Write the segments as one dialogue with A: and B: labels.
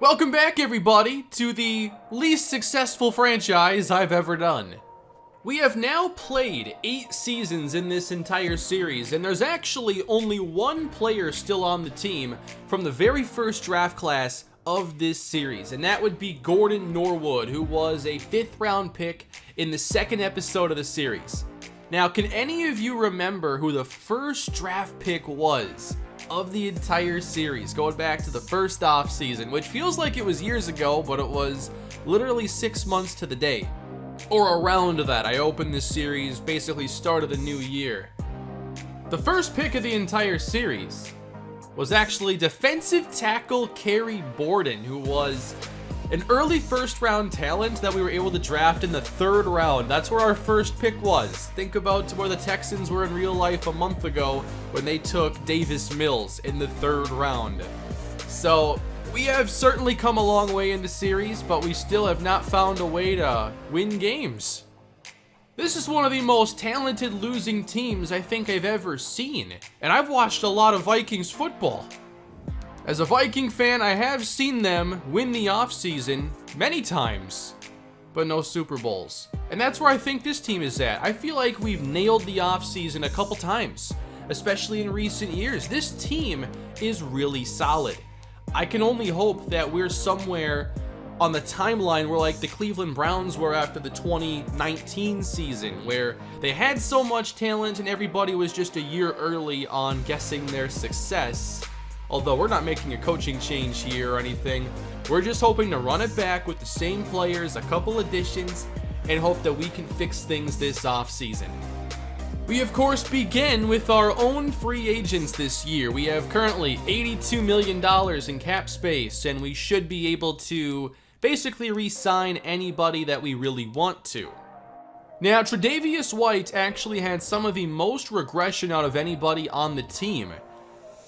A: Welcome back, everybody, to the least successful franchise I've ever done. We have now played 8 seasons in this entire series, and there's actually only one player still on the team from the very first draft class of this series, and that would be Gordon Norwood, who was a 5th round pick in the 2nd episode of the series. Now, can any of you remember who the first draft pick was of the entire series, going back to the first offseason, which feels like it was years ago, but it was literally 6 months to the day, or around that? I opened this series basically start of the new year. The first pick of the entire series was actually defensive tackle Kerry Borden, who was an early 1st round talent that we were able to draft in the 3rd round. That's where our first pick was. Think about where the Texans were in real life a month ago when they took Davis Mills in the 3rd round. So we have certainly come a long way in the series, but we still have not found a way to win games. This is one of the most talented losing teams I think I've ever seen, and I've watched a lot of Vikings football. As a Viking fan, I have seen them win the offseason many times, but no Super Bowls. And that's where I think this team is at. I feel like we've nailed the offseason a couple times, especially in recent years. This team is really solid. I can only hope that we're somewhere on the timeline where like the Cleveland Browns were after the 2019 season, where they had so much talent and everybody was just a year early on guessing their success. Although we're not making a coaching change here or anything. We're just hoping to run it back with the same players, a couple additions, and hope that we can fix things this offseason. We of course begin with our own free agents this year. We have currently $82 million in cap space, and we should be able to basically re-sign anybody that we really want to. Now, Tre'Davious White actually had some of the most regression out of anybody on the team.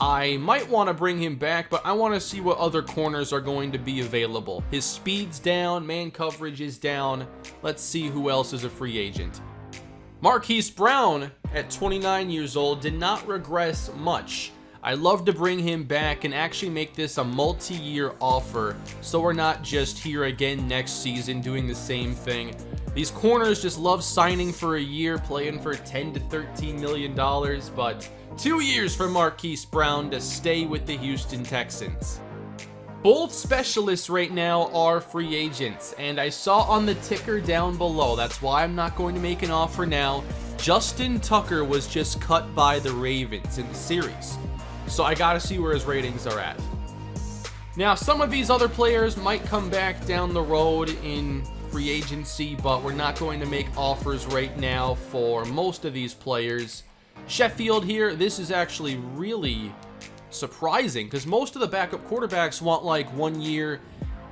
A: I might want to bring him back, but I want to see what other corners are going to be available. His speed's down, man coverage is down. Let's see who else is a free agent. Marquise Brown, at 29 years old, did not regress much. I'd love to bring him back and actually make this a multi-year offer, so we're not just here again next season doing the same thing. These corners just love signing for a year, playing for $10 to $13 million, but 2 years for Marquise Brown to stay with the Houston Texans. Both specialists right now are free agents, and I saw on the ticker down below, that's why I'm not going to make an offer now, Justin Tucker was just cut by the Ravens in the series. So I gotta see where his ratings are at. Now, some of these other players might come back down the road in free agency, but we're not going to make offers right now for most of these players. Sheffield here, this is actually really surprising because most of the backup quarterbacks want like 1 year,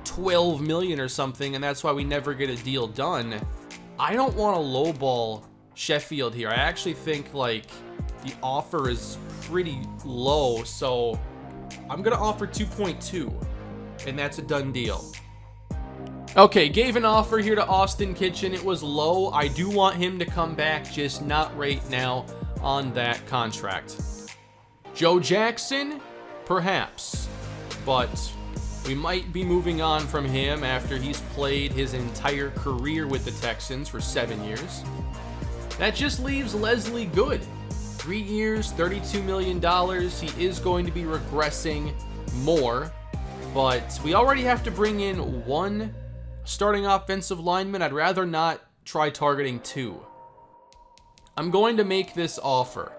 A: $12 million or something, and that's why we never get a deal done. I don't want to lowball Sheffield here. I actually think like the offer is pretty low, so I'm gonna offer 2.2, and that's a done deal. Okay, gave an offer here to Austin Kitchen. It was low. I do want him to come back, just not right now on that contract. Joe Jackson, perhaps, but we might be moving on from him after he's played his entire career with the Texans for 7 years. That just leaves Leslie Good. 3 years, $32 million. He is going to be regressing more, but we already have to bring in one starting offensive lineman. I'd rather not try targeting 2. I'm going to make this offer,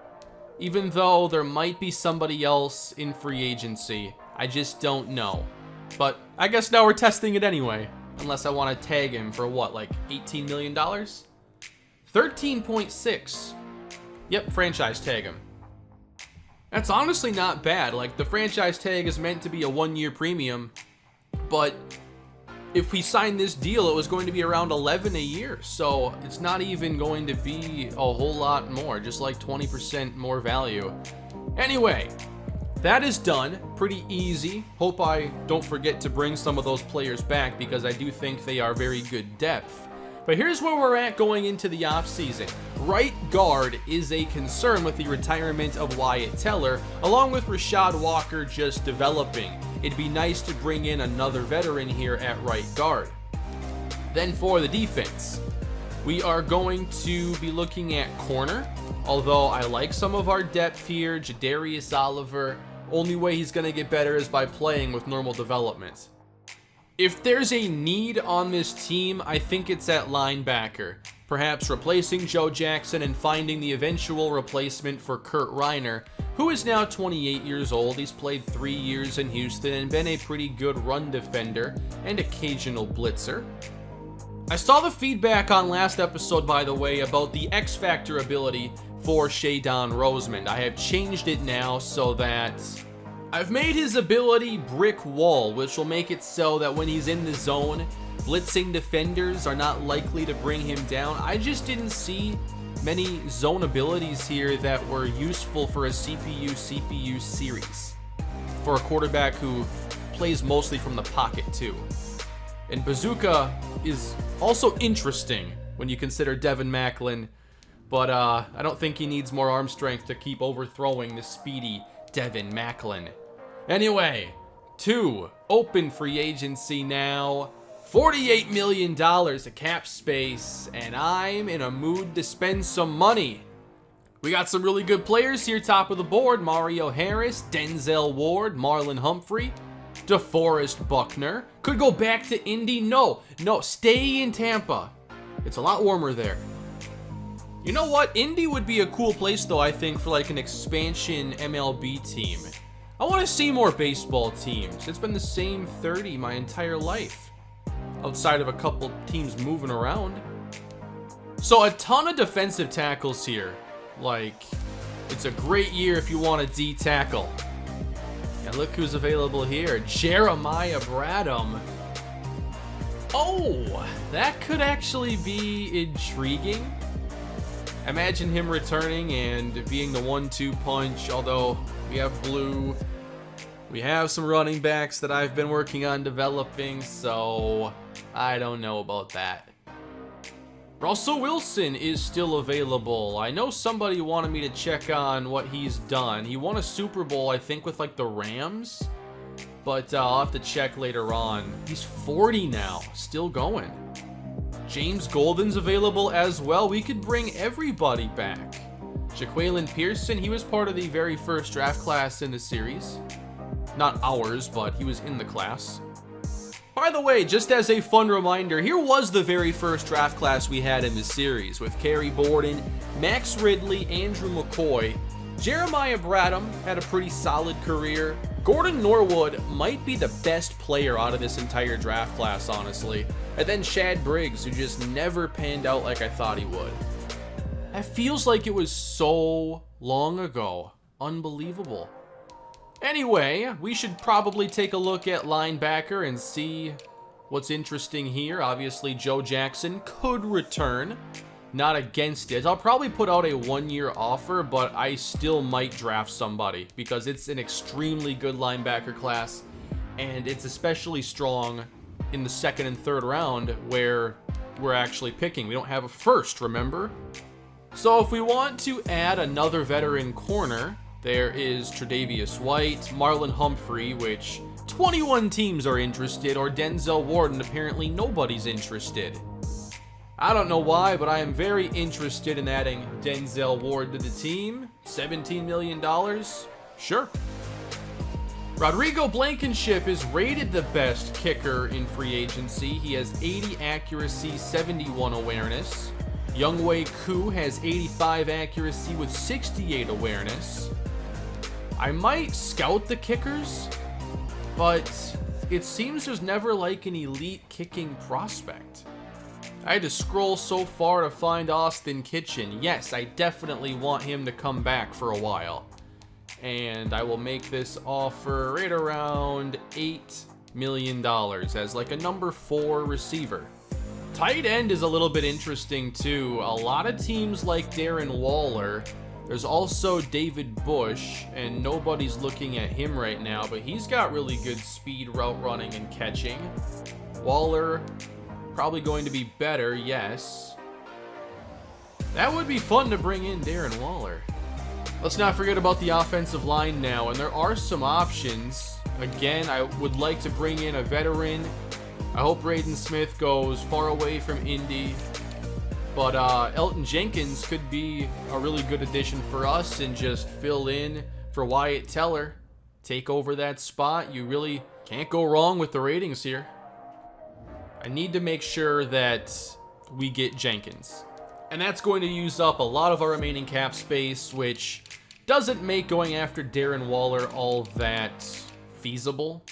A: even though there might be somebody else in free agency. I just don't know. But I guess now we're testing it anyway, unless I want to tag him for what, like $18 million? 13.6. Yep, franchise tag him. That's honestly not bad. Like, the franchise tag is meant to be a 1-year premium, but if we signed this deal, it was going to be around 11 a year, so it's not even going to be a whole lot more, just like 20% more value. Anyway, that is done. Pretty easy. Hope I don't forget to bring some of those players back because I do think they are very good depth. But here's where we're at going into the offseason. Right guard is a concern with the retirement of Wyatt Teller, along with Rashad Walker just developing. It'd be nice to bring in another veteran here at right guard. Then for the defense, we are going to be looking at corner, although I like some of our depth here. Jadarius Oliver, only way he's going to get better is by playing with normal development. If there's a need on this team, I think it's at linebacker. Perhaps replacing Joe Jackson and finding the eventual replacement for Kurt Reiner, who is now 28 years old. He's played 3 years in Houston and been a pretty good run defender and occasional blitzer. I saw the feedback on last episode, by the way, about the X Factor ability for Shadon Roseman. I have changed it now so that I've made his ability brick wall, which will make it so that when he's in the zone, blitzing defenders are not likely to bring him down. I just didn't see many zone abilities here that were useful for a CPU series, for a quarterback who plays mostly from the pocket too. And Bazooka is also interesting when you consider Devin Macklin, but I don't think he needs more arm strength to keep overthrowing the speedy Devin Macklin. Anyway, 2 open free agency now, $48 million of cap space, and I'm in a mood to spend some money. We got some really good players here top of the board. Mario Harris, Denzel Ward, Marlon Humphrey, DeForest Buckner. Could go back to Indy. No, stay in Tampa. It's a lot warmer there. You know what? Indy would be a cool place, though, I think, for like an expansion MLB team. I want to see more baseball teams. It's been the same 30 my entire life, outside of a couple teams moving around. So a ton of defensive tackles here. Like, it's a great year if you want a D tackle. And look who's available here. Jeremiah Bradham. Oh, that could actually be intriguing. Imagine him returning and being the 1-2 punch, although we have blue. We have some running backs that I've been working on developing, so I don't know about that. Russell Wilson is still available. I know somebody wanted me to check on what he's done. He won a Super Bowl, I think, with like the Rams, but I'll have to check later on. He's 40 now, still going. James Golden's available as well. We could bring everybody back. Jaquaylin Pearson, he was part of the very first draft class in the series. Not ours, but he was in the class. By the way, just as a fun reminder, here was the very first draft class we had in the series, with Kerry Borden, Max Ridley, Andrew McCoy. Jeremiah Bradham had a pretty solid career. Gordon Norwood might be the best player out of this entire draft class, honestly. And then Shad Briggs, who just never panned out like I thought he would. That feels like it was so long ago. Unbelievable. Anyway, we should probably take a look at linebacker and see what's interesting here. Obviously, Joe Jackson could return. Not against it. I'll probably put out a 1-year offer, but I still might draft somebody because it's an extremely good linebacker class, and it's especially strong in the 2nd and 3rd round where we're actually picking. We don't have a first, remember? So if we want to add another veteran corner, there is Tre'Davious White, Marlon Humphrey, which 21 teams are interested, or Denzel Ward, and apparently nobody's interested. I don't know why, but I am very interested in adding Denzel Ward to the team. $17 million? Sure. Rodrigo Blankenship is rated the best kicker in free agency. He has 80 accuracy, 71 awareness. Younghoe Koo has 85 accuracy with 68 awareness. I might scout the kickers, but it seems there's never like an elite kicking prospect. I had to scroll so far to find Austin Kitchen. Yes, I definitely want him to come back for a while. And I will make this offer right around $8 million as like a number 4 receiver. Tight end is a little bit interesting too. A lot of teams like Darren Waller. There's also David Bush, and nobody's looking at him right now, but he's got really good speed, route running, and catching. Waller, Probably going to be better, yes. That would be fun to bring in Darren Waller. Let's not forget about the offensive line now, and there are some options. Again, I would like to bring in a veteran. I hope Braden Smith goes far away from Indy. But Elton Jenkins could be a really good addition for us and just fill in for Wyatt Teller. Take over that spot. You really can't go wrong with the ratings here. I need to make sure that we get Jenkins. And that's going to use up a lot of our remaining cap space, which doesn't make going after Darren Waller all that feasible.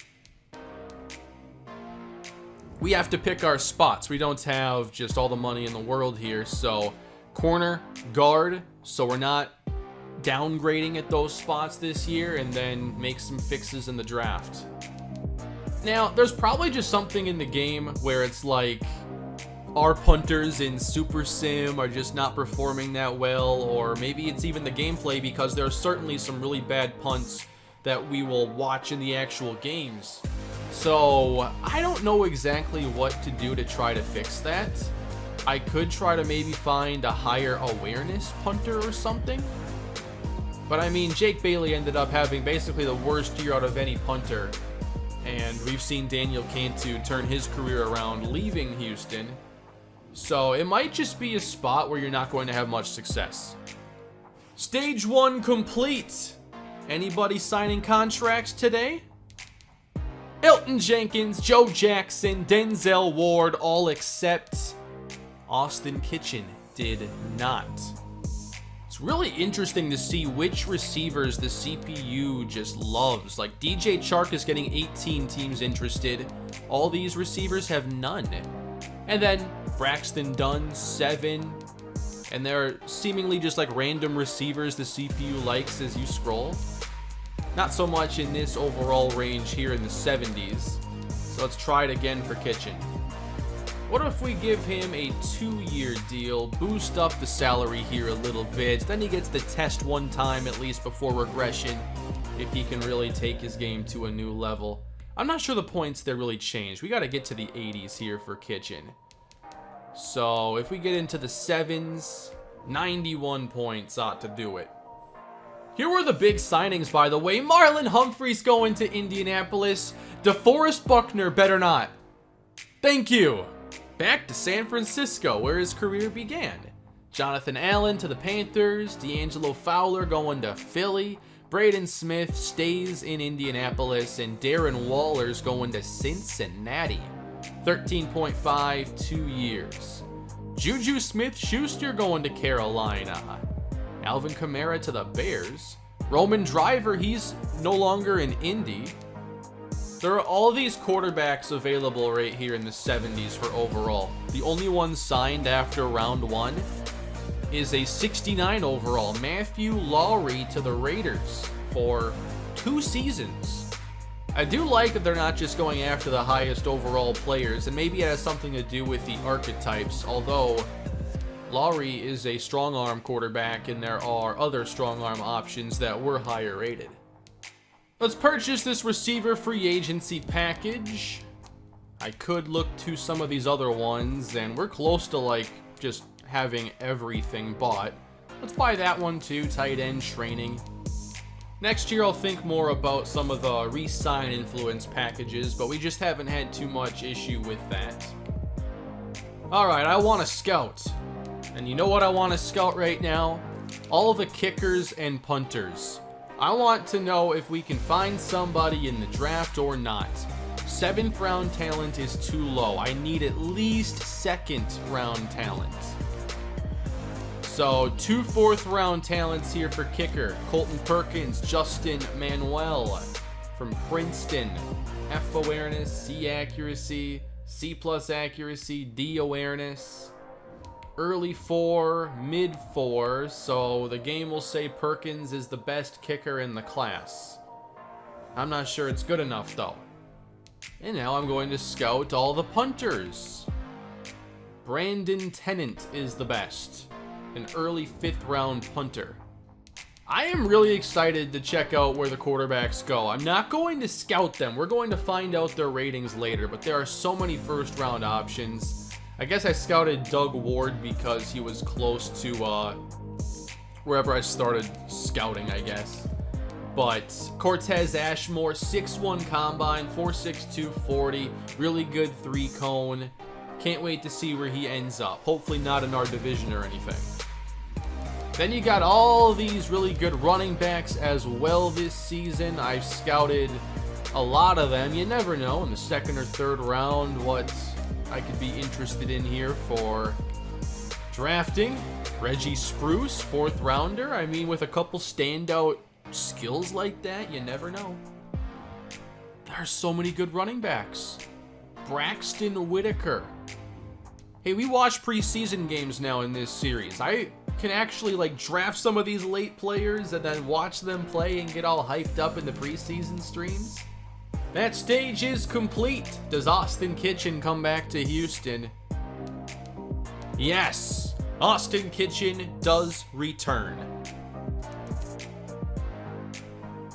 A: We have to pick our spots. We don't have just all the money in the world here. So corner, guard, so we're not downgrading at those spots this year, and then make some fixes in the draft. Now, there's probably just something in the game where it's like our punters in Super Sim are just not performing that well, or maybe it's even the gameplay, because there are certainly some really bad punts that we will watch in the actual games. So I don't know exactly what to do to try to fix that. I could try to maybe find a higher awareness punter or something. But I mean, Jake Bailey ended up having basically the worst year out of any punter. And we've seen Daniel Cantu turn his career around leaving Houston. So it might just be a spot where you're not going to have much success. Stage 1 complete. Anybody signing contracts today? Elton Jenkins, Joe Jackson, Denzel Ward, all except Austin Kitchen did not. It's really interesting to see which receivers the CPU just loves. Like DJ Chark is getting 18 teams interested. All these receivers have none. And then Braxton Dunn, 7. And they're seemingly just like random receivers the CPU likes as you scroll. Not so much in this overall range here in the 70s. So let's try it again for Kitchen. What if we give him a 2-year deal, boost up the salary here a little bit, then he gets to test one time at least before regression, if he can really take his game to a new level. I'm not sure the points there really changed. We got to get to the 80s here for Kitchen. So if we get into the 7s, 91 points ought to do it. Here were the big signings, by the way. Marlon Humphrey's going to Indianapolis. DeForest Buckner better not. Thank you. Back to San Francisco, where his career began. Jonathan Allen to the Panthers. D'Angelo Fowler going to Philly. Braden Smith stays in Indianapolis. And Darren Waller's going to Cincinnati. 13.5, 2 years. Juju Smith-Schuster going to Carolina. Alvin Kamara to the Bears. Roman Driver, he's no longer in Indy. There are all these quarterbacks available right here in the 70s for overall. The only one signed after round 1 is a 69 overall, Matthew Lowry to the Raiders for 2 seasons. I do like that they're not just going after the highest overall players, and maybe it has something to do with the archetypes, although Lowry is a strong arm quarterback and there are other strong arm options that were higher rated. Let's purchase this receiver free agency package. I could look to some of these other ones, and we're close to like just having everything bought. Let's buy that one too, tight end training. Next year I'll think more about some of the re-sign influence packages, but we just haven't had too much issue with that. Alright, I want to scout. And you know what I want to scout right now? All the kickers and punters. I want to know if we can find somebody in the draft or not. 7th round talent is too low. I need at least 2nd round talent. So 2 4th round talents here for kicker. Colton Perkins, Justin Manuel from Princeton. F awareness, C accuracy, C plus accuracy, D awareness. Early 4, mid 4, so the game will say Perkins is the best kicker in the class. I'm not sure it's good enough though. And now I'm going to scout all the punters. Brandon Tennant is the best, an early 5th round punter. I am really excited to check out where the quarterbacks go. I'm not going to scout them. We're going to find out their ratings later, but there are so many 1st round options. I guess I scouted Doug Ward because he was close to wherever I started scouting, I guess. But Cortez Ashmore, 6'1 combine, 4'6", 240, really good 3-cone. Can't wait to see where he ends up. Hopefully not in our division or anything. Then you got all these really good running backs as well this season. I've scouted a lot of them. You never know in the second or third round what I could be interested in here for drafting. Reggie Spruce, 4th rounder. I mean, with a couple standout skills like that, you never know. There are so many good running backs. Braxton Whitaker. Hey, we watch preseason games now in this series. I can actually like draft some of these late players and then watch them play and get all hyped up in the preseason streams. That stage is complete. Does Austin Kitchen come back to Houston? Yes, Austin Kitchen does return.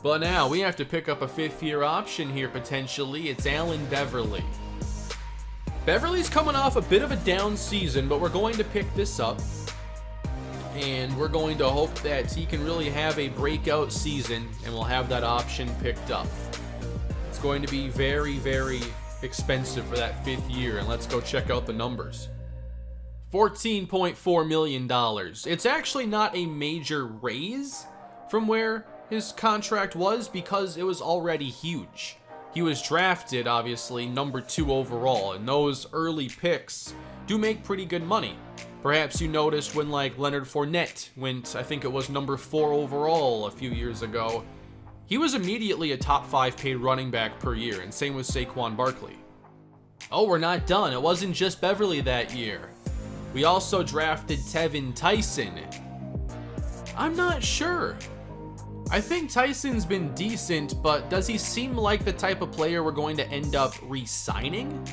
A: But now we have to pick up a 5th-year option here potentially. It's Allen Beverly. Beverly's coming off a bit of a down season, but we're going to pick this up. And we're going to hope that he can really have a breakout season, and we'll have that option picked up. It's going to be very, very expensive for that 5th year, and let's go check out the numbers. $14.4 million. It's actually not a major raise from where his contract was because it was already huge. He was drafted, obviously, number 2 overall, and those early picks do make pretty good money. Perhaps you noticed when like Leonard Fournette went, I think it was number 4 overall a few years ago. He was immediately a top 5 paid running back per year, and same with Saquon Barkley. Oh, we're not done. It wasn't just Beverly that year. We also drafted Tevin Tyson. I'm not sure. I think Tyson's been decent, but does he seem like the type of player we're going to end up re-signing?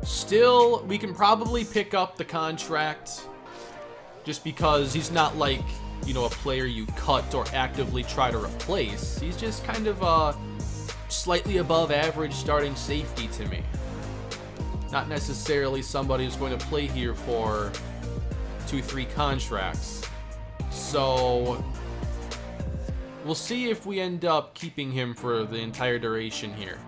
A: Still, we can probably pick up the contract just because he's not like, you know, a player you cut or actively try to replace. He's just kind of a slightly above average starting safety to me. Not necessarily somebody who's going to play here for 2-3 contracts. So we'll see if we end up keeping him for the entire duration here.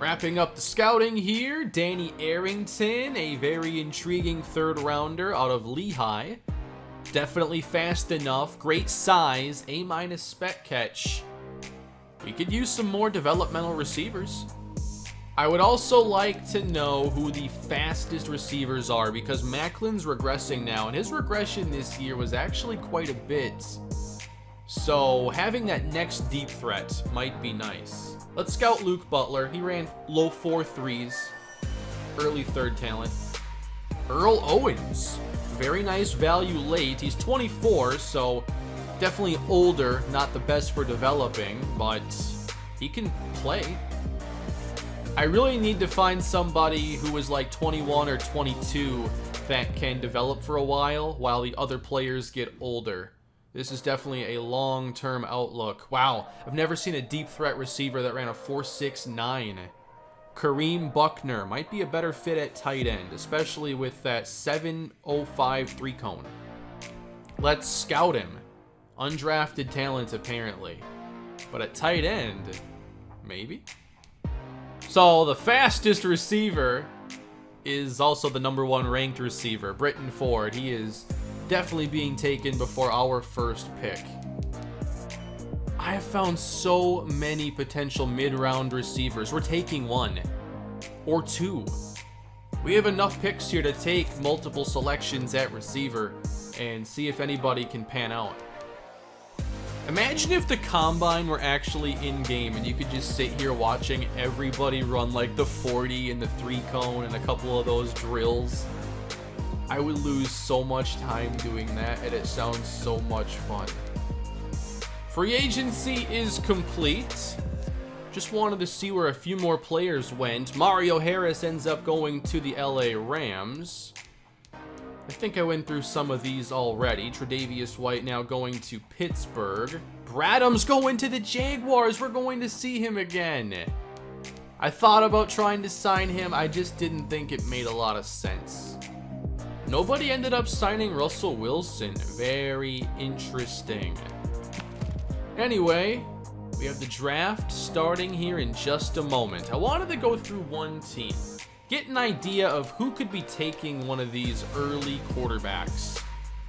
A: Wrapping up the scouting here, Danny Arrington, a very intriguing 3rd rounder out of Lehigh. Definitely fast enough, great size, A- spec catch. We could use some more developmental receivers. I would also like to know who the fastest receivers are because Macklin's regressing now, and his regression this year was actually quite a bit. So having that next deep threat might be nice. Let's scout Luke Butler. He ran low 4.3s, early 3rd talent. Earl Owens, very nice value late. He's 24, so definitely older, not the best for developing, but he can play. I really need to find somebody who is like 21 or 22 that can develop for a while the other players get older. This is definitely a long-term outlook. Wow, I've never seen a deep threat receiver that ran a 4.69. Kareem Buckner might be a better fit at tight end, especially with that 7.05 3-cone. Let's scout him. Undrafted talent, apparently. But at tight end, maybe? So the fastest receiver is also the number 1 ranked receiver, Britton Ford. He is definitely being taken before our first pick. I have found so many potential mid-round receivers. We're taking 1 or 2. We have enough picks here to take multiple selections at receiver and see if anybody can pan out. Imagine if the combine were actually in-game and you could just sit here watching everybody run like the 40 and the 3-cone and a couple of those drills. I would lose so much time doing that, and it sounds so much fun. Free agency is complete. Just wanted to see where a few more players went. Mario Harris ends up going to the LA Rams. I think I went through some of these already. Tre'Davious White now going to Pittsburgh. Bradham's going to the Jaguars. We're going to see him again. I thought about trying to sign him. I just didn't think it made a lot of sense. Nobody ended up signing Russell Wilson. Very interesting. Anyway, we have the draft starting here in just a moment. I wanted to go through one team, get an idea of who could be taking one of these early quarterbacks.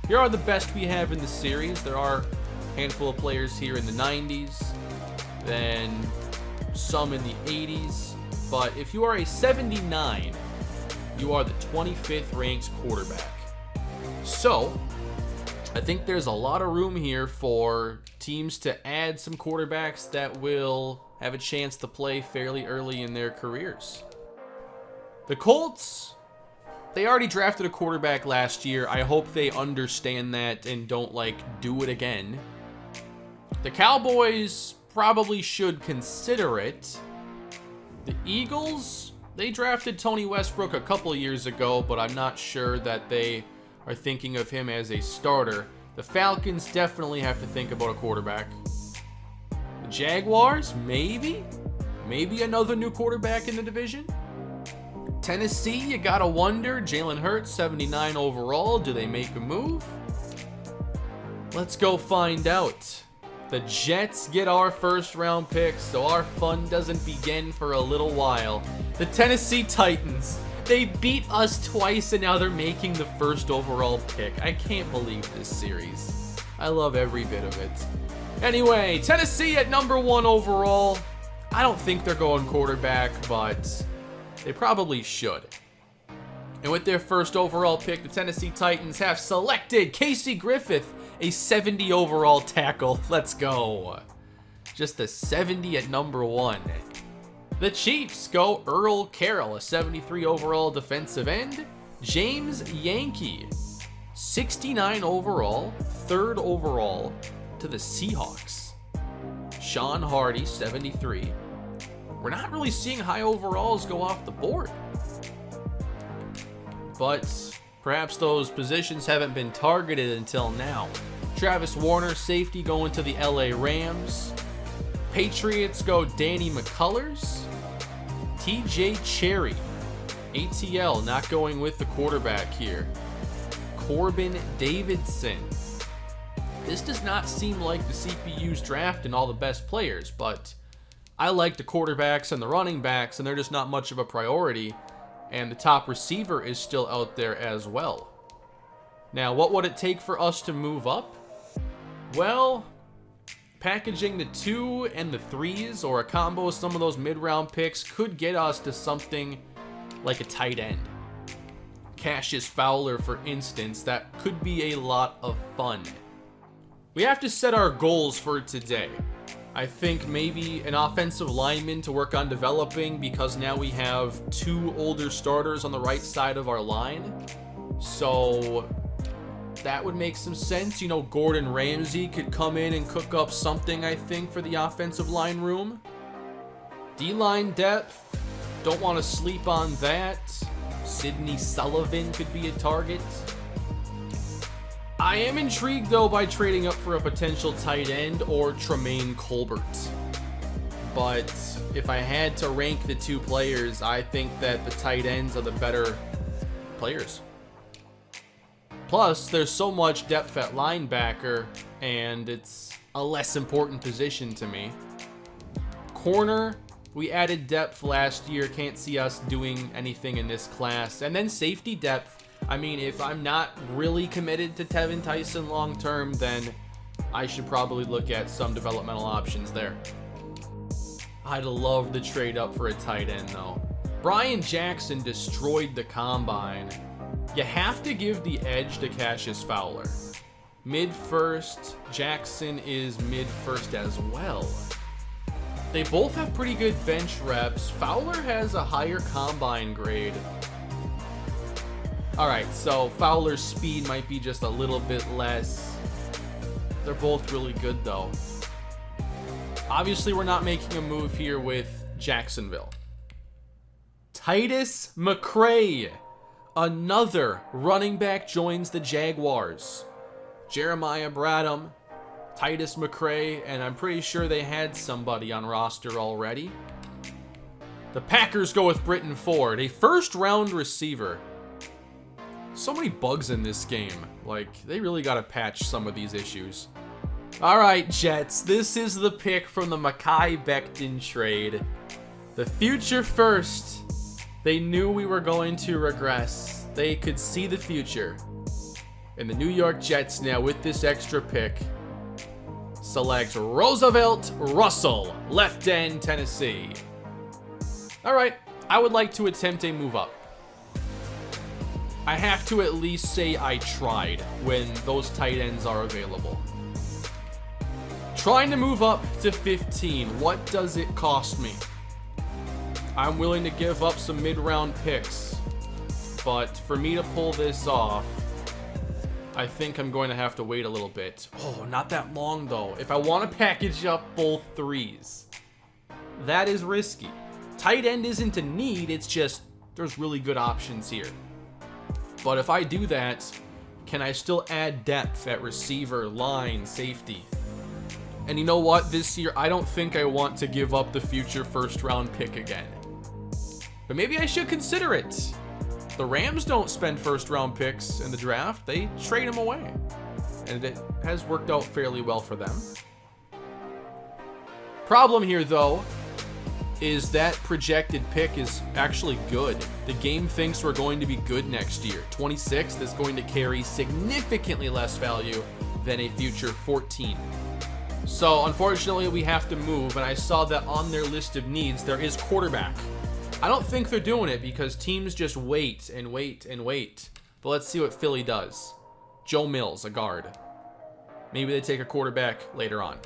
A: Here are the best we have in the series. There are a handful of players here in the 90s, then some in the 80s. But if you are a 79, you are the 25th ranked quarterback. So, I think there's a lot of room here for teams to add some quarterbacks that will have a chance to play fairly early in their careers. The Colts, they already drafted a quarterback last year. I hope they understand that and don't, do it again. The Cowboys probably should consider it. The Eagles, they drafted Tony Westbrook a couple years ago, but I'm not sure that they are thinking of him as a starter. The Falcons definitely have to think about a quarterback. The Jaguars, maybe another new quarterback in the division. Tennessee, you gotta wonder. Jalen Hurts, 79 overall. Do they make a move? Let's go find out. The Jets get our first round pick, so our fun doesn't begin for a little while. The Tennessee Titans, they beat us twice and now they're making the first overall pick. I can't believe this series. I love every bit of it. Anyway, Tennessee at number 1 overall. I don't think they're going quarterback, but they probably should. And with their first overall pick, the Tennessee Titans have selected Casey Griffith, a 70 overall tackle. Let's go. Just a 70 at number 1. The Chiefs go Earl Carroll, a 73 overall defensive end. James Yankee, 69 overall, 3rd overall to the Seahawks. Sean Hardy, 73. We're not really seeing high overalls go off the board. But perhaps those positions haven't been targeted until now. Travis Warner, safety, going to the LA Rams. Patriots go Danny McCullers. TJ Cherry, ATL, not going with the quarterback here. Corbin Davidson. This does not seem like the CPU's drafting all the best players, but I like the quarterbacks and the running backs, and they're just not much of a priority. And the top receiver is still out there as well. Now, what would it take for us to move up? Well, packaging the 2 and the 3s or a combo of some of those mid-round picks could get us to something like a tight end. Cassius Fowler, for instance, that could be a lot of fun. We have to set our goals for today. I think maybe an offensive lineman to work on developing, because now we have 2 older starters on the right side of our line. So that would make some sense. You know, Gordon Ramsay could come in and cook up something, I think, for the offensive line room. D-line depth, don't want to sleep on that. Sidney Sullivan could be a target. I am intrigued, though, by trading up for a potential tight end or Tremaine Colbert. But if I had to rank the 2 players, I think that the tight ends are the better players. Plus, there's so much depth at linebacker, and it's a less important position to me. Corner, we added depth last year. Can't see us doing anything in this class. And then safety depth. I mean, if I'm not really committed to Tevin Tyson long-term, then I should probably look at some developmental options there. I'd love to trade up for a tight end, though. Brian Jackson destroyed the combine. You have to give the edge to Cassius Fowler. Mid-first, Jackson is mid-first as well. They both have pretty good bench reps. Fowler has a higher combine grade. Alright, so Fowler's speed might be just a little bit less. They're both really good, though. Obviously, we're not making a move here with Jacksonville. Titus McCray. Another running back joins the Jaguars. Jeremiah Bradham, Titus McCray, and I'm pretty sure they had somebody on roster already. The Packers go with Britton Ford, a first-round receiver. So many bugs in this game. Like, they really got to patch some of these issues. All right, Jets, this is the pick from the Mekhi Becton trade. The future first. They knew we were going to regress. They could see the future. And the New York Jets now, with this extra pick, select Roosevelt Russell, left end, Tennessee. All right, I would like to attempt a move up. I have to at least say I tried when those tight ends are available. Trying to move up to 15, what does it cost me? I'm willing to give up some mid-round picks, but for me to pull this off, I think I'm going to have to wait a little bit. Oh, not that long though. If I want to package up both threes, that is risky. Tight end isn't a need, it's just there's really good options here. But if I do that, can I still add depth at receiver, line, safety? And you know what? This year, I don't think I want to give up the future first-round pick again. But maybe I should consider it. The Rams don't spend first-round picks in the draft. They trade them away. And it has worked out fairly well for them. Problem here, though, is that projected pick is actually good. The game thinks we're going to be good next year. 26th is going to carry significantly less value than a future 14. So unfortunately we have to move, and I saw that on their list of needs there is quarterback. I don't think they're doing it because teams just wait and wait and wait. But let's see what Philly does. Joe Mills, a guard. Maybe they take a quarterback later on.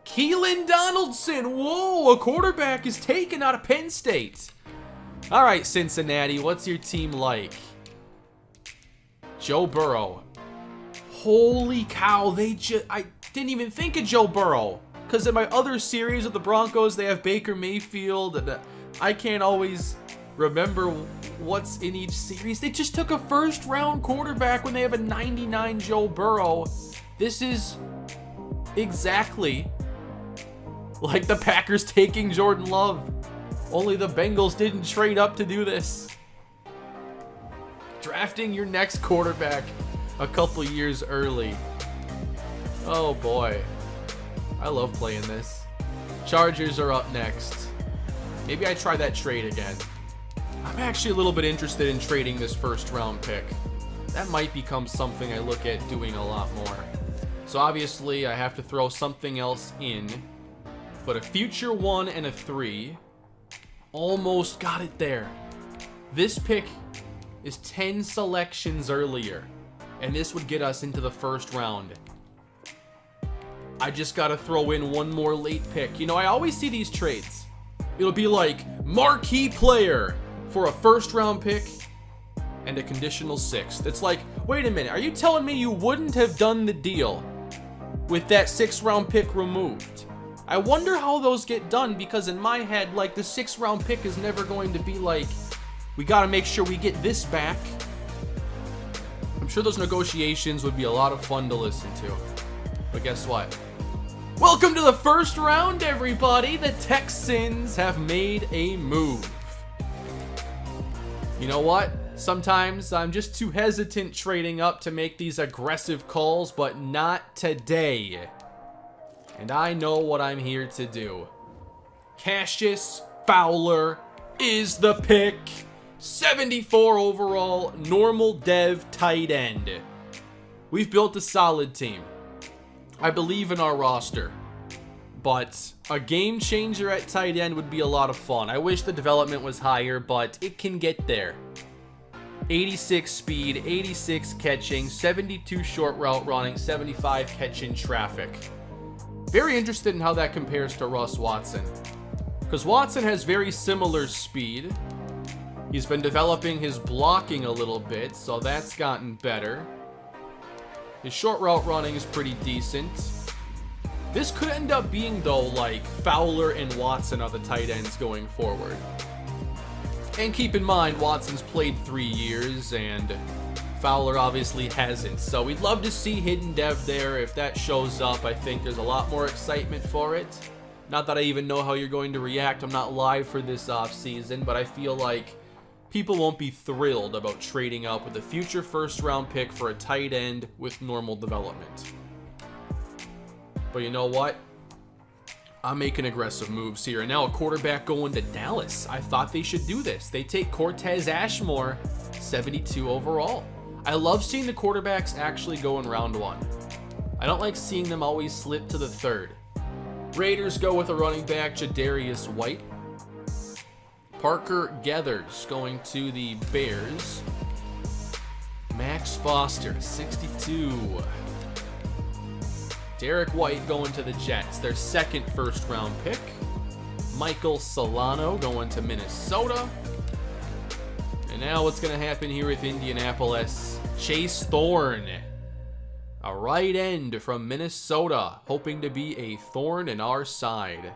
A: Keelan Donaldson. Whoa, a quarterback is taken out of Penn State. All right, Cincinnati, what's your team like? Joe Burrow. Holy cow, I didn't even think of Joe Burrow. Because in my other series with the Broncos, they have Baker Mayfield, and I can't always remember what's in each series. They just took a first-round quarterback when they have a 99 Joe Burrow. This is exactly like the Packers taking Jordan Love. Only the Bengals didn't trade up to do this. Drafting your next quarterback a couple years early. Oh boy. I love playing this. Chargers are up next. Maybe I try that trade again. I'm actually a little bit interested in trading this first round pick. That might become something I look at doing a lot more. So obviously I have to throw something else in. But a future 1 and a 3. Almost got it there. This pick is 10 selections earlier. And this would get us into the first round. I just got to throw in one more late pick. You know, I always see these trades. It'll be like marquee player for a first round pick and a conditional 6th. It's like, wait a minute. Are you telling me you wouldn't have done the deal with that 6th round pick removed? I wonder how those get done, because in my head, like, the 6th round pick is never going to be like, we got to make sure we get this back. I'm sure those negotiations would be a lot of fun to listen to. But guess what? Welcome to the first round, everybody. The Texans have made a move. You know what? Sometimes I'm just too hesitant trading up to make these aggressive calls, but not today. And I know what I'm here to do. Cassius Fowler is the pick. 74 overall, normal dev tight end. We've built a solid team. I believe in our roster. But a game changer at tight end would be a lot of fun. I wish the development was higher, but it can get there. 86 speed, 86 catching, 72 short route running, 75 catching traffic. Very interested in how that compares to Russ Watson. Because Watson has very similar speed. He's been developing his blocking a little bit, so that's gotten better. His short route running is pretty decent. This could end up being, though, like Fowler and Watson are the tight ends going forward. And keep in mind, Watson's played 3 years, and Fowler obviously hasn't. So we'd love to see hidden dev there. If that shows up, I think there's a lot more excitement for it. Not that I even know how you're going to react. I'm not live for this offseason, but I feel like people won't be thrilled about trading up with a future first-round pick for a tight end with normal development. But you know what? I'm making aggressive moves here. And now a quarterback going to Dallas. I thought they should do this. They take Cortez Ashmore, 72 overall. I love seeing the quarterbacks actually go in round 1. I don't like seeing them always slip to the 3rd. Raiders go with a running back, Jadarius White. Parker Geathers going to the Bears. Max Foster, 62. Derek White going to the Jets, their 2nd first-round pick. Michael Solano going to Minnesota. And now what's going to happen here with Indianapolis? Chase Thorne, a right end from Minnesota, hoping to be a thorn in our side.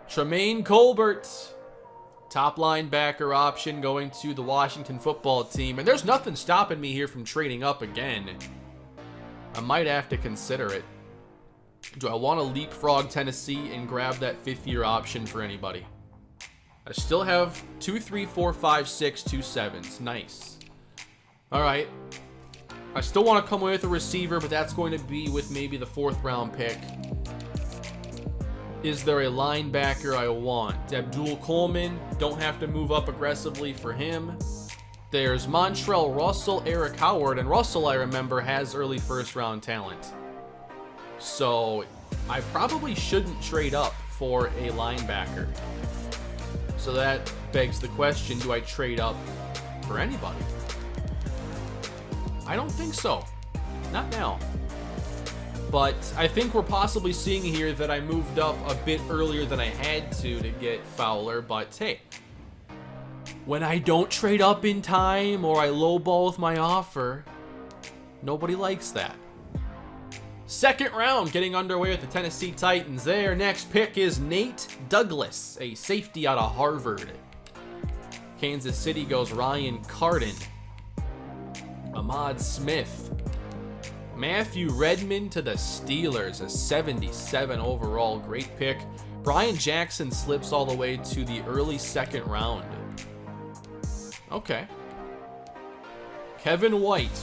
A: Tremaine Colbert, top linebacker option going to the Washington football team. And there's nothing stopping me here from trading up again. I might have to consider it. Do I want to leapfrog Tennessee and grab that 5th-year option for anybody? I still have 2, 3, 4, 5, 6, 2 7s. Nice. All right. I still want to come away with a receiver, but that's going to be with maybe the 4th-round pick. Is there a linebacker I want? Abdul Coleman. Don't have to move up aggressively for him. There's Montrell Russell, Eric Howard, and Russell, I remember, has early 1st-round talent. So I probably shouldn't trade up for a linebacker. So that begs the question, do I trade up for anybody? I don't think so. Not now. But I think we're possibly seeing here that I moved up a bit earlier than I had to get Fowler. But hey, when I don't trade up in time or I lowball with my offer, nobody likes that. 2nd round getting underway with the Tennessee Titans. Their next pick is Nate Douglas, a safety out of Harvard. Kansas City goes Ryan Carden. Ahmad Smith. Matthew Redmond to the Steelers, a 77 overall. Great pick. Brian Jackson slips all the way to the early 2nd round. Okay. Kevin White,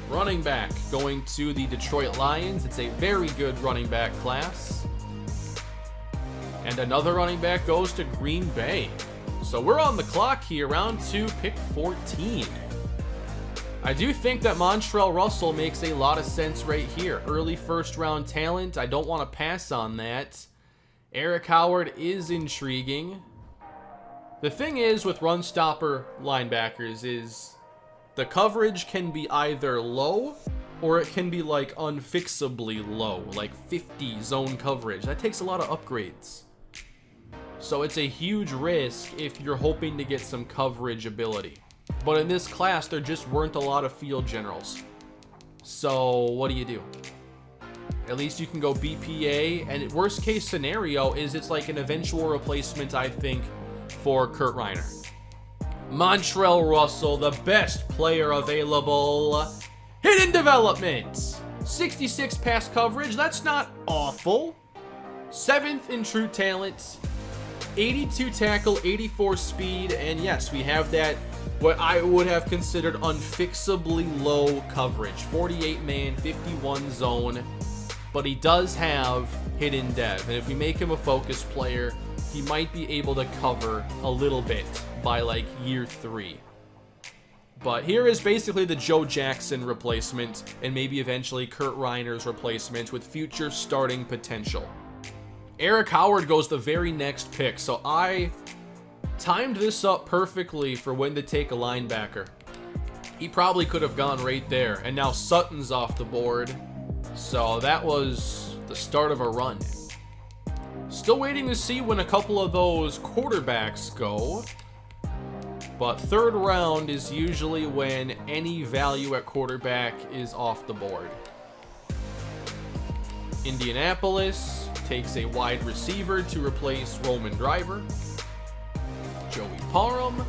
A: running back, going to the Detroit Lions. It's a very good running back class. And another running back goes to Green Bay. So we're on the clock here, round 2, pick 14. I do think that Montrell Russell makes a lot of sense right here. Early 1st-round talent. I don't want to pass on that. Eric Howard is intriguing. The thing is with run stopper linebackers is the coverage can be either low or it can be like unfixably low, like 50 zone coverage. That takes a lot of upgrades. So it's a huge risk if you're hoping to get some coverage ability. But in this class, there just weren't a lot of field generals. So what do? At least you can go BPA, and worst case scenario is it's like an eventual replacement, I think, for Kurt Reiner. Montrell Russell, the best player available. Hidden development. 66 pass coverage, that's not awful. 7th in true talent. 82 tackle, 84 speed, and yes, we have that, what I would have considered unfixably low coverage. 48 man, 51 zone, but he does have hidden dev, and if we make him a focus player, he might be able to cover a little bit by like year 3. But here is basically the Joe Jackson replacement, and maybe eventually Kurt Reiner's replacement with future starting potential. Eric Howard goes the very next pick, so I timed this up perfectly for when to take a linebacker. He probably could have gone right there, and now Sutton's off the board, so that was the start of a run. Still waiting to see when a couple of those quarterbacks go, but 3rd round is usually when any value at quarterback is off the board. Indianapolis takes a wide receiver to replace Roman Driver. Joey Parham.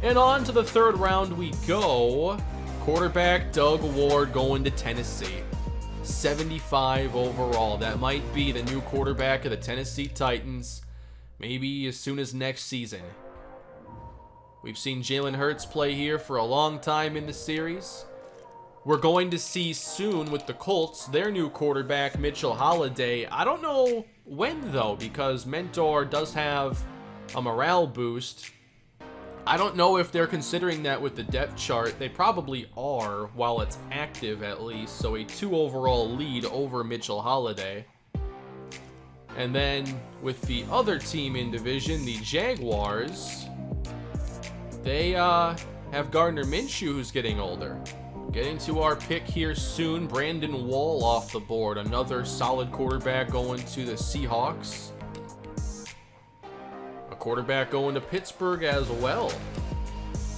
A: And on to the 3rd round we go. Quarterback Doug Ward going to Tennessee. 75 overall. That might be the new quarterback of the Tennessee Titans, maybe as soon as next season. We've seen Jalen Hurts play here for a long time in the series. We're going to see soon with the Colts, their new quarterback, Mitchell Holiday. I don't know when, though, because Mentor does have a morale boost. I don't know if they're considering that with the depth chart. They probably are, while it's active at least. So a 2 overall lead over Mitchell Holiday. And then with the other team in division, the Jaguars, they have Gardner Minshew, who's getting older. Getting to our pick here soon, Brandon Wall off the board. Another solid quarterback going to the Seahawks. A quarterback going to Pittsburgh as well.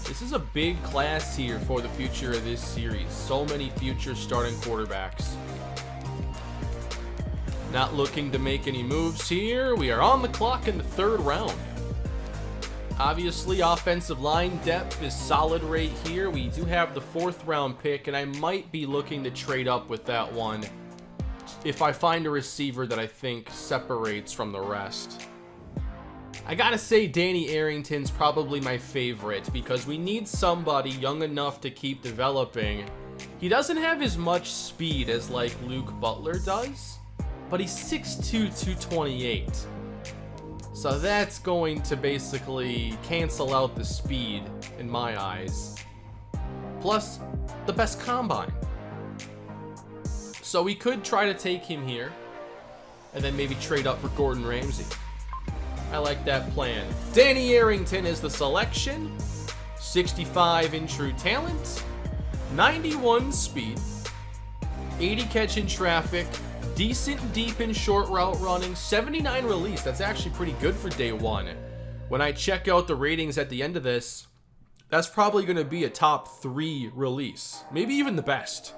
A: This is a big class here for the future of this series. So many future starting quarterbacks. Not looking to make any moves here. We are on the clock in the 3rd round. Obviously, offensive line depth is solid right here. We do have the 4th round pick, and I might be looking to trade up with that one if I find a receiver that I think separates from the rest. I gotta say Danny Arrington's probably my favorite because we need somebody young enough to keep developing. He doesn't have as much speed as like Luke Butler does, but he's 6'2", 228. So that's going to basically cancel out the speed in my eyes. Plus, the best combine. So we could try to take him here, and then maybe trade up for Gordon Ramsay. I like that plan. Danny Arrington is the selection. 65 in true talent. 91 speed. 80 catch in traffic. Decent deep and short route running, 79 release. That's actually pretty good for day 1. When I check out the ratings at the end of this, that's probably going to be a top 3 release. Maybe even the best.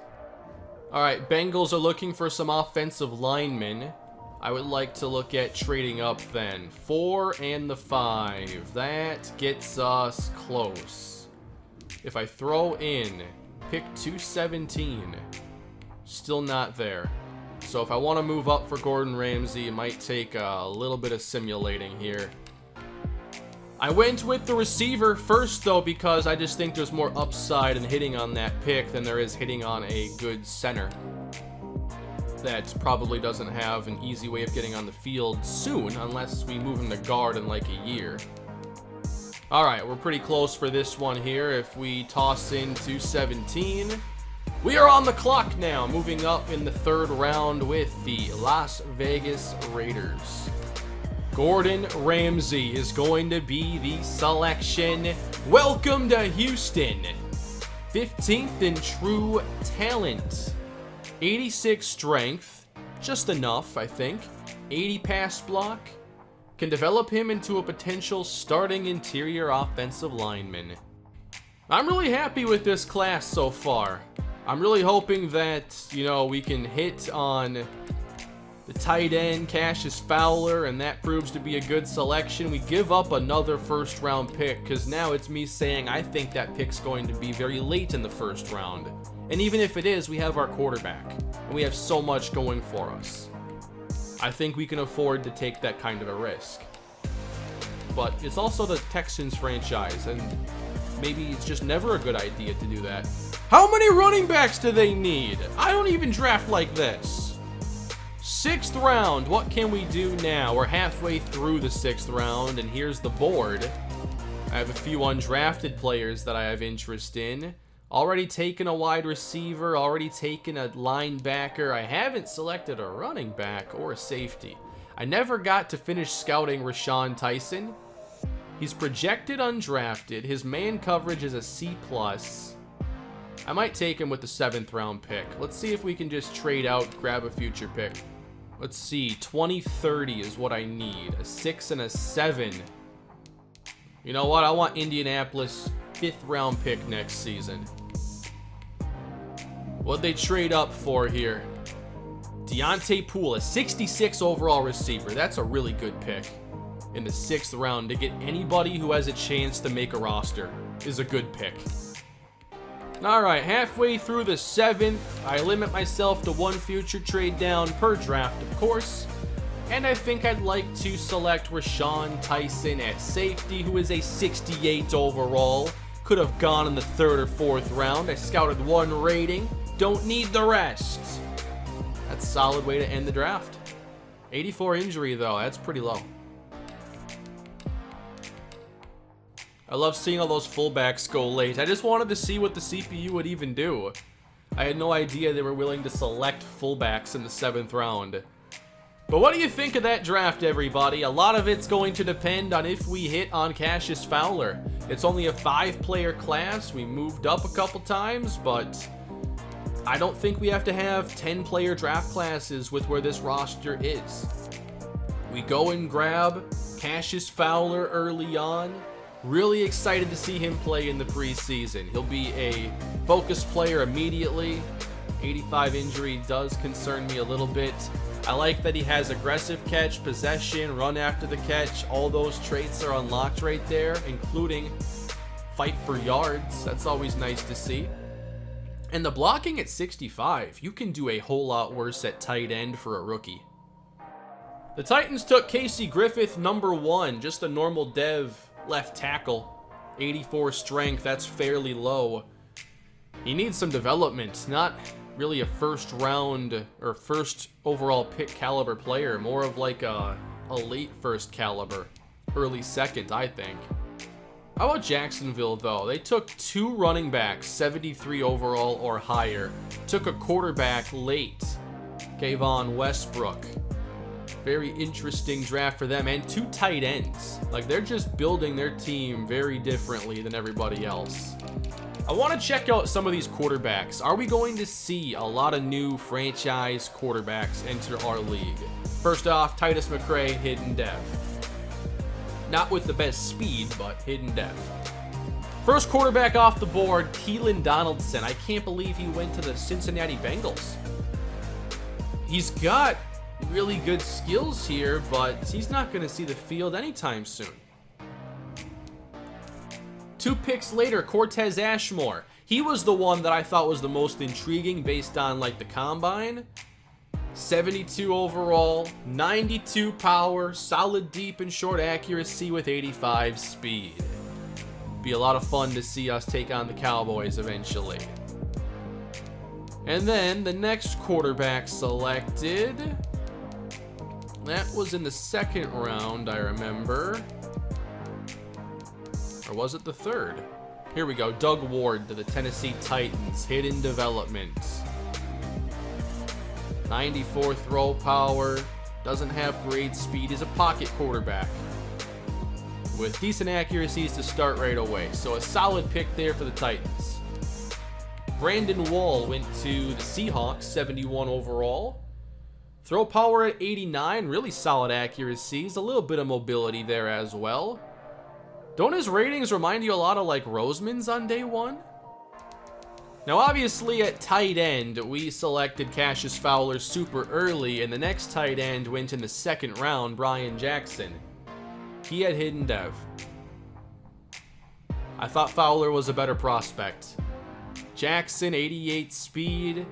A: Alright, Bengals are looking for some offensive linemen. I would like to look at trading up then. 4 and the 5. That gets us close. If I throw in pick 217, still not there. So if I want to move up for Gordon Ramsay, it might take a little bit of simulating here. I went with the receiver first, though, because I just think there's more upside in hitting on that pick than there is hitting on a good center that probably doesn't have an easy way of getting on the field soon, unless we move him to guard in like a year. Alright, we're pretty close for this one here. If we toss in 217... we are on the clock now, moving up in the 3rd round with the Las Vegas Raiders. Gordon Ramsay is going to be the selection. Welcome to Houston. 15th in true talent. 86 strength, just enough, I think. 80 pass block. Can develop him into a potential starting interior offensive lineman. I'm really happy with this class so far. I'm really hoping that, we can hit on the tight end, Cassius Fowler, and that proves to be a good selection. We give up another 1st round pick, because now it's me saying I think that pick's going to be very late in the 1st round. And even if it is, we have our quarterback, and we have so much going for us. I think we can afford to take that kind of a risk. But it's also the Texans franchise, and maybe it's just never a good idea to do that. How many running backs do they need? I don't even draft like this. 6th round, what can we do now? We're halfway through the 6th round, and here's the board. I have a few undrafted players that I have interest in. Already taken a wide receiver, already taken a linebacker. I haven't selected a running back or a safety. I never got to finish scouting Rashawn Tyson. He's projected undrafted. His man coverage is a C+. I might take him with the 7th round pick. Let's see if we can just trade out, grab a future pick. Let's see, 2030 is what I need. A 6 and a 7. You know what? I want Indianapolis 5th round pick next season. What'd they trade up for here? Deontay Poole, a 66 overall receiver. That's a really good pick. In the 6th round, to get anybody who has a chance to make a roster is a good pick. Alright, halfway through the 7th, I limit myself to one future trade down per draft, of course. And I think I'd like to select Rashawn Tyson at safety, who is a 68 overall. Could have gone in the 3rd or 4th round. I scouted 1 rating. Don't need the rest. That's a solid way to end the draft. 84 injury, though. That's pretty low. I love seeing all those fullbacks go late. I just wanted to see what the CPU would even do. I had no idea they were willing to select fullbacks in the 7th round. But what do you think of that draft, everybody? A lot of it's going to depend on if we hit on Cassius Fowler. It's only a 5-player class. We moved up a couple times, but I don't think we have to have 10-player draft classes with where this roster is. We go and grab Cassius Fowler early on. Really excited to see him play in the preseason. He'll be a focus player immediately. 85 injury does concern me a little bit. I like that he has aggressive catch, possession, run after the catch. All those traits are unlocked right there, including fight for yards. That's always nice to see. And the blocking at 65, you can do a whole lot worse at tight end for a rookie. The Titans took Casey Griffith, number 1, just a normal dev left tackle. 84 strength, that's fairly low. He needs some development, not really a first round or first overall pick caliber player, more of like a late first caliber, early second, I think. How about Jacksonville, though? They took 2 running backs, 73 overall or higher. Took a quarterback late, Kayvon Westbrook. Very interesting draft for them, and 2 tight ends. Like, they're just building their team very differently than everybody else. I want to check out some of these quarterbacks. Are we going to see a lot of new franchise quarterbacks enter our league? First off, Titus McCray, hidden dev. Not with the best speed, but hidden dev. First quarterback off the board, Keelan Donaldson. I can't believe he went to the Cincinnati Bengals. He's got really good skills here, but he's not going to see the field anytime soon. 2 picks later, Cortez Ashmore. He was the one that I thought was the most intriguing based on like the combine. 72 overall, 92 power, solid deep and short accuracy with 85 speed. Be a lot of fun to see us take on the Cowboys eventually. And then the next quarterback selected, that was in the 2nd round, I remember. Or was it the 3rd? Here we go, Doug Ward to the Tennessee Titans, hidden development. 94 throw power, doesn't have great speed, is a pocket quarterback with decent accuracies to start right away. So a solid pick there for the Titans. Brandon Wall went to the Seahawks, 71 overall. Throw power at 89, really solid accuracies, a little bit of mobility there as well. Don't his ratings remind you a lot of like Roseman's on day 1? Now obviously at tight end, we selected Cassius Fowler super early, and the next tight end went in the 2nd round, Brian Jackson. He had hidden dev. I thought Fowler was a better prospect. Jackson, 88 speed,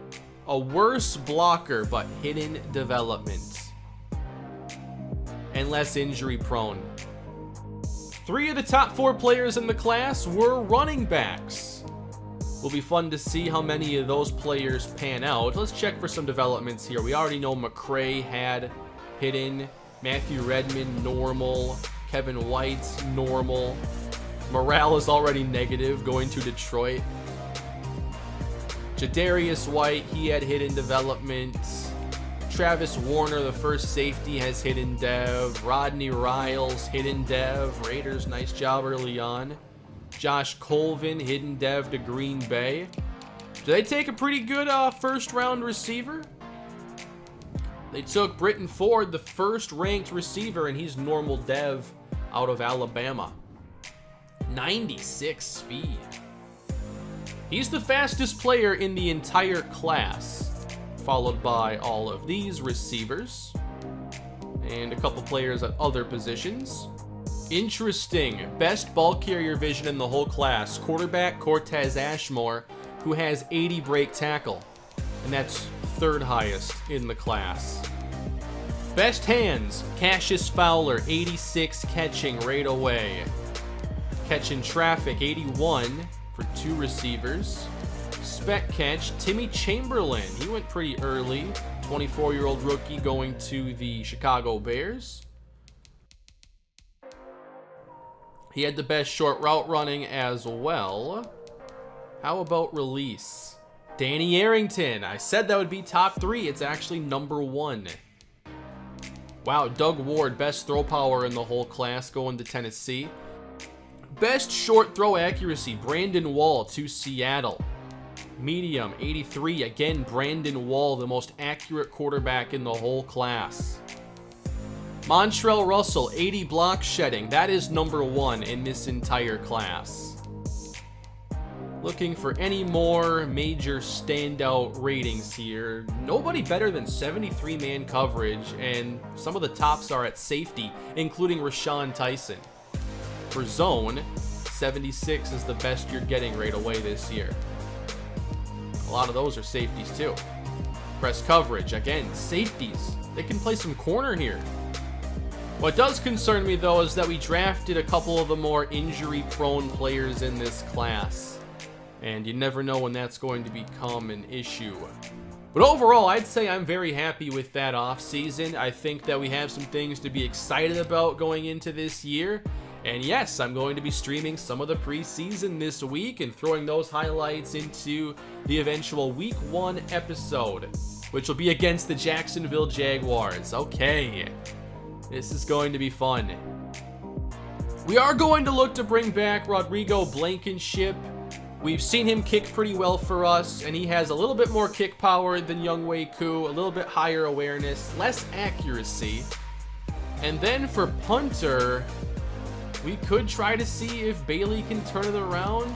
A: a worse blocker, but hidden development. And less injury prone. 3 of the top 4 players in the class were running backs. Will be fun to see how many of those players pan out. Let's check for some developments here. We already know McCray had hidden. Matthew Redmond, normal. Kevin White, normal. Morale is already negative, going to Detroit. Jadarius White, he had hidden development. Travis Warner, the first safety, has hidden dev. Rodney Riles, hidden dev. Raiders, nice job early on. Josh Colvin, hidden dev to Green Bay. Did they take a pretty good first round receiver? They took Britton Ford, the first ranked receiver, and he's normal dev out of Alabama. 96 speed. He's the fastest player in the entire class, followed by all of these receivers and a couple players at other positions. Interesting. Best ball carrier vision in the whole class. Quarterback Cortez Ashmore, who has 80 break tackle, and that's third highest in the class. Best hands, Cassius Fowler, 86 catching right away. Catching traffic, 81 for 2 receivers. Spec catch, Timmy Chamberlain. He went pretty early. 24-year-old rookie going to the Chicago Bears. He had the best short route running as well. How about release? Danny Arrington. I said that would be top 3. It's actually number 1. Wow, Doug Ward, best throw power in the whole class going to Tennessee. Best short throw accuracy, Brandon Wall to Seattle. Medium, 83. Again, Brandon Wall, the most accurate quarterback in the whole class. Montrell Russell, 80 block shedding. That is number 1 in this entire class. Looking for any more major standout ratings here. Nobody better than 73 man coverage, and some of the tops are at safety, including Rashawn Tyson. For zone, 76 is the best you're getting right away this year. A lot of those are safeties too. Press coverage, again, safeties. They can play some corner here. What does concern me though is that we drafted a couple of the more injury-prone players in this class. And you never know when that's going to become an issue. But overall, I'd say I'm very happy with that offseason. I think that we have some things to be excited about going into this year. And yes, I'm going to be streaming some of the preseason this week and throwing those highlights into the eventual Week 1 episode, which will be against the Jacksonville Jaguars. Okay, this is going to be fun. We are going to look to bring back Rodrigo Blankenship. We've seen him kick pretty well for us, and he has a little bit more kick power than Younghoe Koo, a little bit higher awareness, less accuracy. And then for punter, we could try to see if Bailey can turn it around.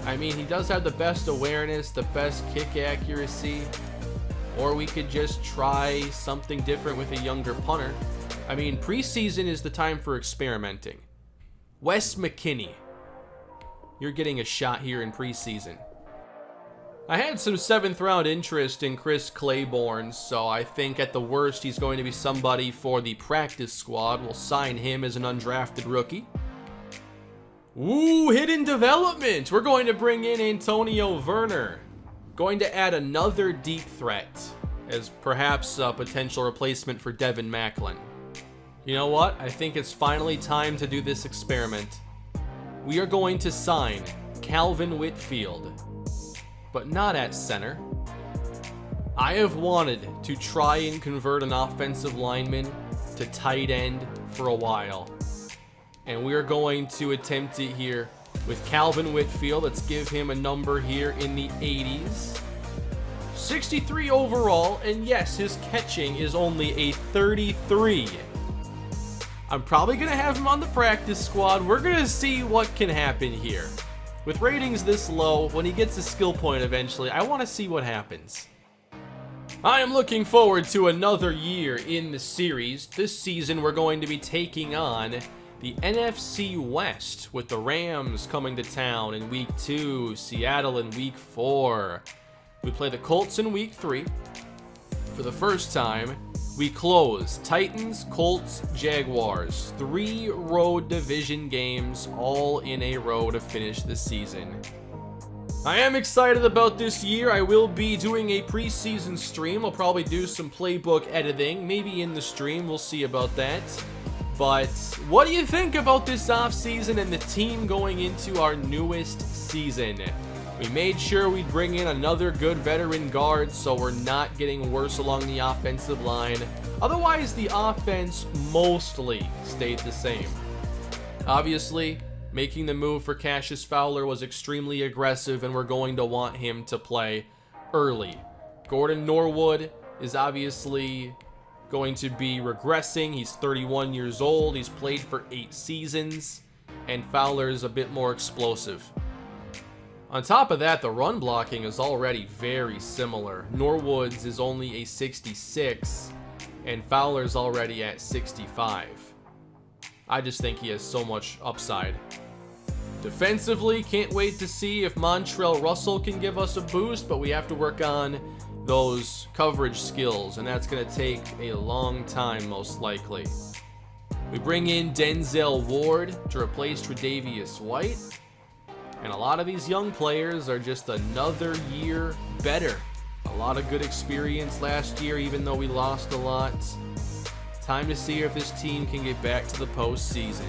A: I mean, he does have the best awareness, the best kick accuracy. Or we could just try something different with a younger punter. I mean, preseason is the time for experimenting. Wes McKinney, you're getting a shot here in preseason. I had some 7th round interest in Chris Claiborne, so I think at the worst he's going to be somebody for the practice squad. We'll sign him as an undrafted rookie. Ooh, hidden development. We're going to bring in Antonio Werner. Going to add another deep threat as perhaps a potential replacement for Devin Macklin. You know what? I think it's finally time to do this experiment. We are going to sign Calvin Whitfield, but not at center. I have wanted to try and convert an offensive lineman to tight end for a while, and we are going to attempt it here with Calvin Whitfield. Let's give him a number here in the 80s. 63 overall, and yes, his catching is only a 33. I'm probably going to have him on the practice squad. We're going to see what can happen here. With ratings this low, when he gets a skill point eventually, I want to see what happens. I am looking forward to another year in the series. This season, we're going to be taking on the NFC West with the Rams coming to town in Week 2, Seattle in Week 4. We play the Colts in Week 3. For the first time, we close Titans, Colts, Jaguars. 3 road division games all in a row to finish the season. I am excited about this year. I will be doing a preseason stream. I'll probably do some playbook editing, maybe in the stream. We'll see about that. But what do you think about this offseason and the team going into our newest season? We made sure we'd bring in another good veteran guard so we're not getting worse along the offensive line. Otherwise, the offense mostly stayed the same. Obviously, making the move for Cassius Fowler was extremely aggressive, and we're going to want him to play early. Gordon Norwood is obviously going to be regressing. He's 31 years old. He's played for 8 seasons, and Fowler is a bit more explosive. On top of that, the run blocking is already very similar. Norwood's is only a 66, and Fowler's already at 65. I just think he has so much upside. Defensively, can't wait to see if Montrell Russell can give us a boost, but we have to work on those coverage skills, and that's going to take a long time, most likely. We bring in Denzel Ward to replace Tre'Davious White, and a lot of these young players are just another year better. A lot of good experience last year, even though we lost a lot. Time to see if this team can get back to the postseason.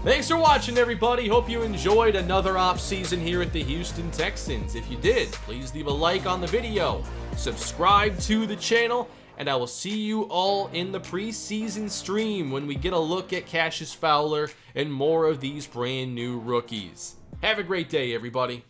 A: Thanks for watching, everybody. Hope you enjoyed another offseason here at the Houston Texans. If you did, please leave a like on the video, subscribe to the channel, and I will see you all in the preseason stream when we get a look at Cassius Fowler and more of these brand new rookies. Have a great day, everybody.